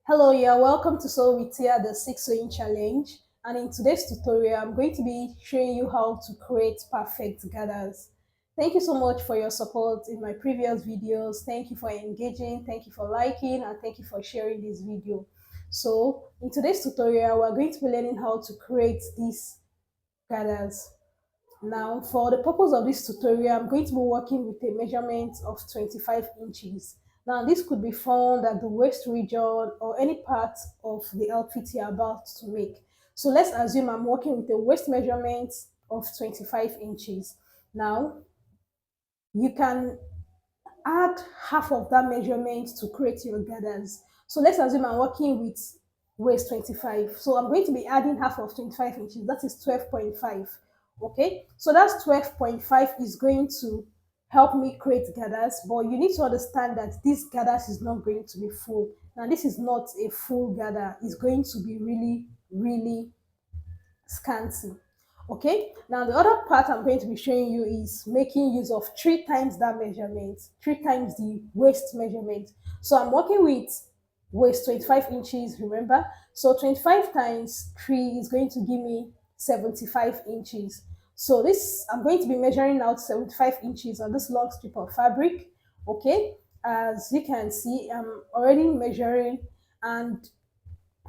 Hello, you're welcome to SewWithTia, the 6 sewing challenge. And in today's tutorial, I'm going to be showing you how to create perfect gathers. Thank you so much for your support in my previous videos. Thank you for engaging, thank you for liking, and thank you for sharing this video. So in today's tutorial, we're going to be learning how to create these gathers. Now, for the purpose of this tutorial, I'm going to be working with a measurement of 25 inches. Now, this could be found at the waist region or any part of the outfit you're about to make. So let's assume I'm working with a waist measurement of 25 inches. Now, you can add half of that measurement to create your gathers. So let's assume I'm working with waist 25. So I'm going to be adding half of 25 inches. That is 12.5. Okay, so that's 12.5 is going to help me create gathers, but you need to understand that this gathers is not going to be full. Now, this is not a full gather, it's going to be really, really scanty. Okay, now the other part I'm going to be showing you is making use of 3 times that measurement, 3 times the waist measurement. So I'm working with waist 25 inches, remember? So 25 times 3 is going to give me 75 inches. So this, I'm going to be measuring out 75 inches on this long strip of fabric. Okay, as you can see, I'm already measuring, and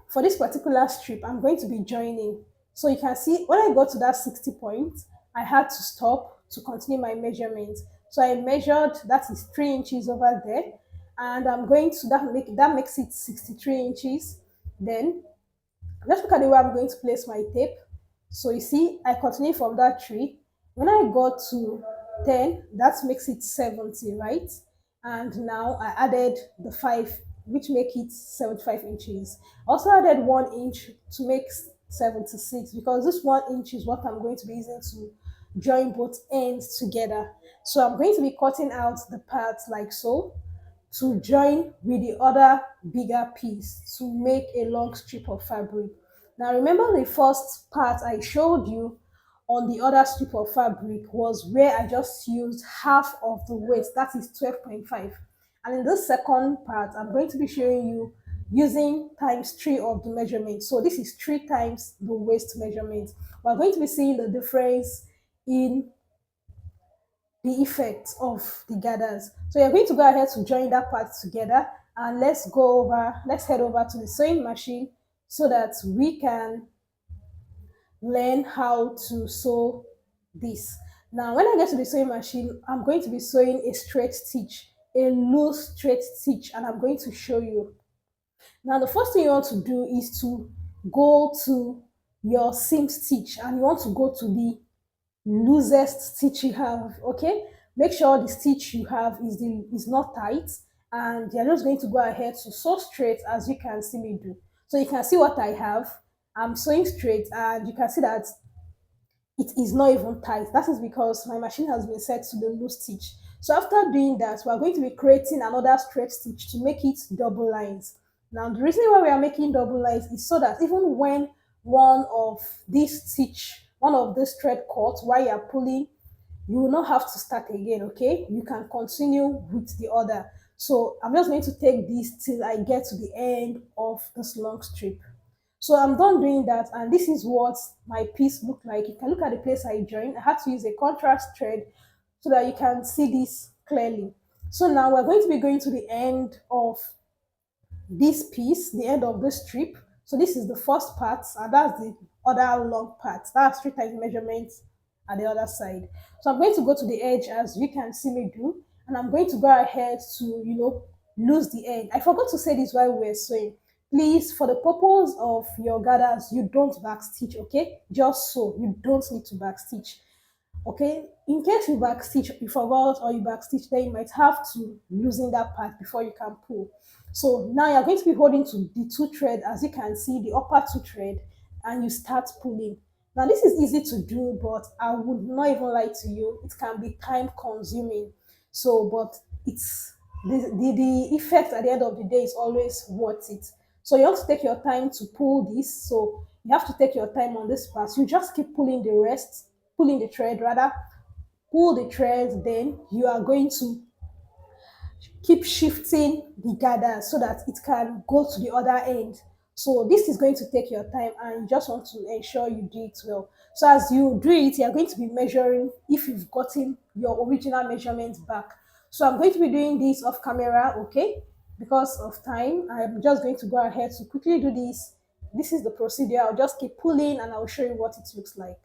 for this particular strip, I'm going to be joining. So you can see when I got to that 60 point, I had to stop to continue my measurement. So I measured, that is 3 inches over there, and I'm going to that makes it 63 inches. Then let's look at the way I'm going to place my tape. So you see, I continue from that 3. When I got to 10, that makes it 70, right? And now I added the 5, which make it 75 inches. I also added 1 inch to make 76, because this 1 inch is what I'm going to be using to join both ends together. So I'm going to be cutting out the parts like so to join with the other bigger piece to make a long strip of fabric. Now remember, the first part I showed you on the other strip of fabric was where I just used half of the waist, that is 12.5. And in this second part, I'm going to be showing you using times 3 of the measurement. So this is 3 times the waist measurement. We're going to be seeing the difference in the effect of the gathers. So you're going to go ahead to join that part together, and let's head over to the sewing machine so that we can learn how to sew this. Now, when I get to the sewing machine, I'm going to be sewing a straight stitch, a loose straight stitch, and I'm going to show you. Now, the first thing you want to do is to go to your seam stitch, and you want to go to the loosest stitch you have. Okay, make sure the stitch you have is not tight, and you're just going to go ahead to sew straight as you can see me do. So you can see what I have. I'm sewing straight, and you can see that it is not even tight. That is because my machine has been set to the loose stitch. So after doing that, we're going to be creating another straight stitch to make it double lines. Now, the reason why we are making double lines is so that even when one of this thread cut while you're pulling, you will not have to start again. Okay, you can continue with the other. So I'm just going to take this till I get to the end of this long strip. So I'm done doing that, and this is what my piece looked like. You can look at the place I joined. I had to use a contrast thread so that you can see this clearly. So now we're going to be going to the end of this piece, the end of this strip. So this is the first part, and that's the other long part. That's 3 times measurements at the other side. So I'm going to go to the edge as you can see me do, and I'm going to go ahead to, lose the end. I forgot to say this while we were sewing. Please, for the purpose of your gathers, you don't back stitch, okay? Just sew. You don't need to back stitch. Okay, in case you backstitch, you forgot, or you backstitch, then you might have to loosen that part before you can pull. So now you're going to be holding to the 2 thread, as you can see, the upper 2 thread, and you start pulling. Now this is easy to do, but I would not even lie to you, it can be time consuming. So, but it's the effect at the end of the day is always worth it. So you have to take your time to pull this. So you have to take your time on this part. You just keep pulling the thread rather, pull the thread, then you are going to keep shifting the gather so that it can go to the other end. So this is going to take your time and you just want to ensure you do it well. So as you do it, you're going to be measuring if you've gotten your original measurements back. So I'm going to be doing this off camera, okay? Because of time, I'm just going to go ahead to quickly do this. This is the procedure. I'll just keep pulling and I'll show you what it looks like.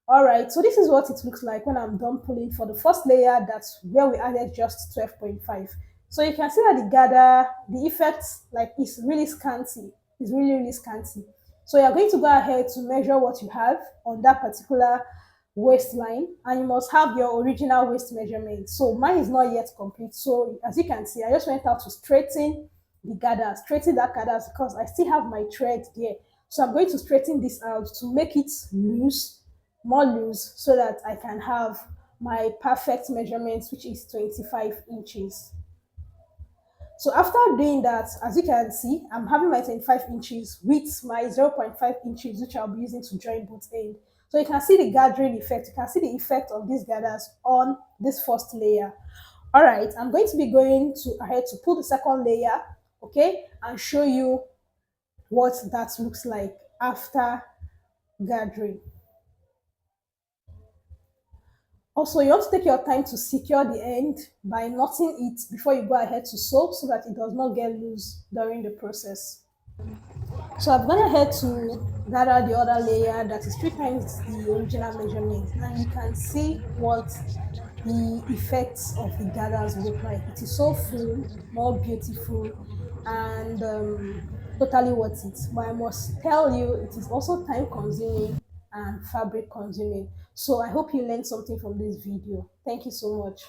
All right, so this is what it looks like when I'm done pulling for the first layer. That's where we added just 12.5. So you can see that the gather, the effect, like, is really scanty. It's really, really scanty. So you're going to go ahead to measure what you have on that particular waistline, and you must have your original waist measurement. So mine is not yet complete. So as you can see, I just went out to straighten the gather, straighten that gather because I still have my thread there. So I'm going to straighten this out to make it loose, more loose, so that I can have my perfect measurements, which is 25 inches. So after doing that, as you can see, I'm having my 25 inches with my 0.5 inches, which I'll be using to join both ends. So you can see the gathering effect. You can see the effect of these gathers on this first layer. All right, I'm going to be going to ahead to pull the second layer, okay, and show you what that looks like after gathering. Also, you want to take your time to secure the end by knotting it before you go ahead to sew so that it does not get loose during the process. So I've gone ahead to gather the other layer that is 3 times the original measurement, and you can see what the effects of the gathers look like. It is so full, more beautiful, and totally worth it. But I must tell you, it is also time consuming and fabric consuming. So I hope you learned something from this video. Thank you so much.